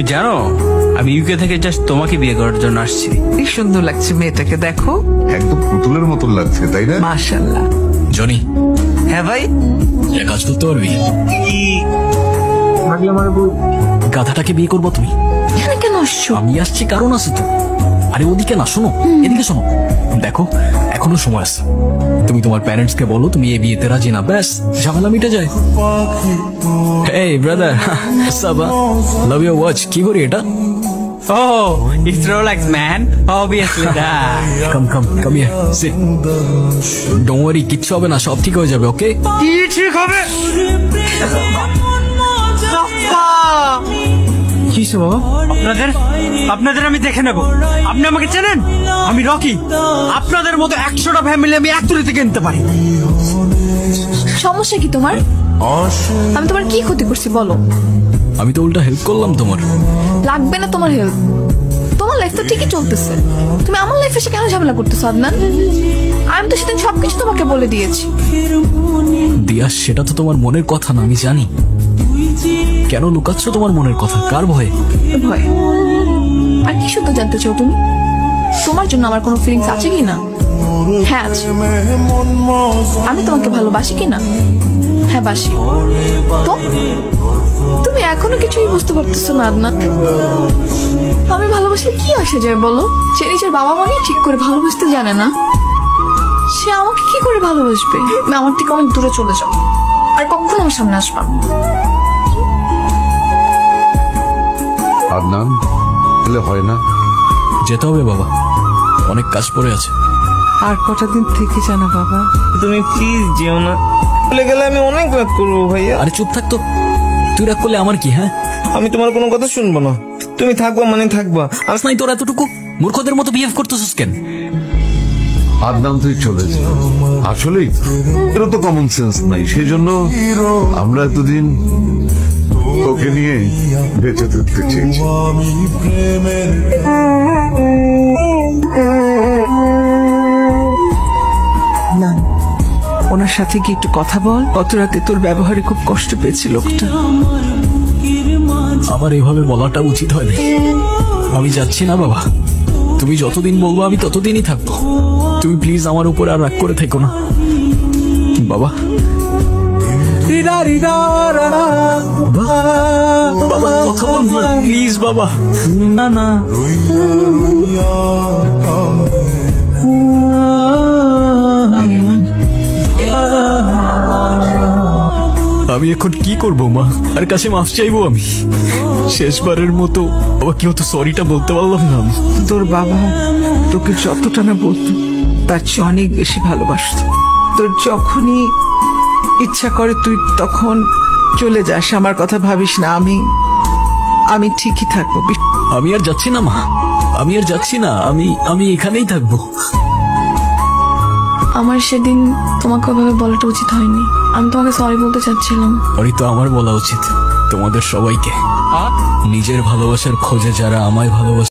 তুমি জানো আমি ইউকে থেকে জাস্ট তোমাকে বিয়ে করার জন্য আসছি। কি সুন্দর লাগছে মেয়েটাকে, দেখো একদম পুতুলের মতন লাগছে, তাই না? মাশাআল্লাহ। জনি, হ্যাঁ ভাই, এক কাজ করতে পারবি? গাধাটাকে বিয়ে করবো তুমি? এখানে কেন আসছো? আমি আসছি কারণ আছে তো। আরে ওদিকে না, শোনো এদিকে শোনো। দেখো এখনো সময় আছে, তুমি তোমার প্যারেন্টস কে বলো তুমি এই বিয়েতে রাজি না, ব্যাস ঝামেলা মিটে যায়। এই brother, Saba love your watch. কি করি এটা? Oh, it's Rolex, man. Obviously that. Come here, sit. Don't worry, কিচ্ছু হবে না, সব ঠিক হয়ে যাবে, ওকে? কি ঠিক হবে? কি বাবা? আপনাদের আমি দেখে নেব। আপনি আমাকে চেনেন? আমি রকি। আপনাদের মতো 100টা ফ্যামিলি আমি এক তুলিতে কিনতে পারি। সমস্যা কি তোমার? আমি তোমার কি ক্ষতি করছি বলো? আমি তো উল্টা হেল্প করলাম তোমার। লাগবে না তোমার হেল্প, তোমার লাইফ তো ঠিকই চলতেছে। তুমি আমার লাইফে এসে কেন ঝামেলা করতেছো আদনান? আমি তো সেদিন সবকিছু তোমাকে বলে দিয়েছি। দিয়া, সেটা তো তোমার মনের কথা না, আমি জানি। কেন লুকাচ্ছ তোমার মনের কথা? কার ভয়ে? ভয়? আর কি শুধু জানতে চাও তুমি? তোমার জন্য আমার কোনো ফিলিংস আছে কি না? হ্যাঁ আছে। আমি তোমাকে ভালোবাসি কি না? হ্যাঁ বাসি। তো তুমি এখনো কিছুই বুঝতে পারতেছো না আদনান। আমি ভালোবাসলে কি আসে যায় বলো? সে নিজের বাবা মাকে ঠিক করে ভালোবাসতে জানে না, সে আমাকে কি করে ভালোবাসবে? তুমি আমার থেকে অনেক দূরে চলে যাও, আর কখনো আমার সামনে আসবা। আদনান, তাহলে হয় না? যেতে হবে বাবা, অনেক কাজ পড়ে আছে। আর কটা দিন থেকে জানা বাবা। তুমি প্লিজ যেও না, বলে গেলে আমি অনেক রাগ করবো ভাইয়া। আরে চুপ থাক তো, তুই রাগ করলে আমার কি? হ্যাঁ, আমি তোমার কোনো কথা শুনবো না, তুমি থাকবা মানে থাকবা। আর নাই তোর এতটুকু মূর্খদের মতো বিহেভ করতেছিস কেন? আদনান, তুই চলে যা। আসলেই এর তো কমন সেন্স নাই, সেই জন্য আমরা এতদিন তোকে নিয়ে বেঁচে থাকতে চেয়েছি। না, ওনার সাথে গিয়ে একটু কথা বল। গত রাতে তোর ব্যবহারে খুব কষ্ট পেয়েছি লোকটা। আমার এভাবে বলাটা উচিত হয়নি। আমি যাচ্ছি না বাবা, তুমি যতদিন বলবো আমি ততদিনই থাকবো। তুমি প্লিজ আমার উপর আর রাগ করে থেকো না বাবা। বাবা কথা বলবো প্লিজ বাবা। না না, আমি এখন কি করবো মা? আর কাছে মাফ চাইবো আমি? শেষবারের মতো বাবা, কি হতো সরিটা বলতে পারলাম না আমি। তোর বাবা তোকে যতটা না বলতো তার চেয়ে অনেক বেশি ভালোবাসতো। তোর যখনই ইচ্ছা করে তুই তখন চলে যাস, আমার কথা ভাবিস না। আমি ঠিকই থাকবো। আমি আর যাচ্ছি না মা, আমি আর যাচ্ছি না, আমি এখানেই থাকবো। আমার সেদিন তোমাকে ওভাবে বলাটা উচিত হয়নি। আমি তোমাকে সরি বলতে চাচ্ছিলাম। সরি তো আমার বলা উচিত, তোমাদের সবাইকে। নিজের ভালোবাসার খোঁজে যারা আমায় ভালোবাসে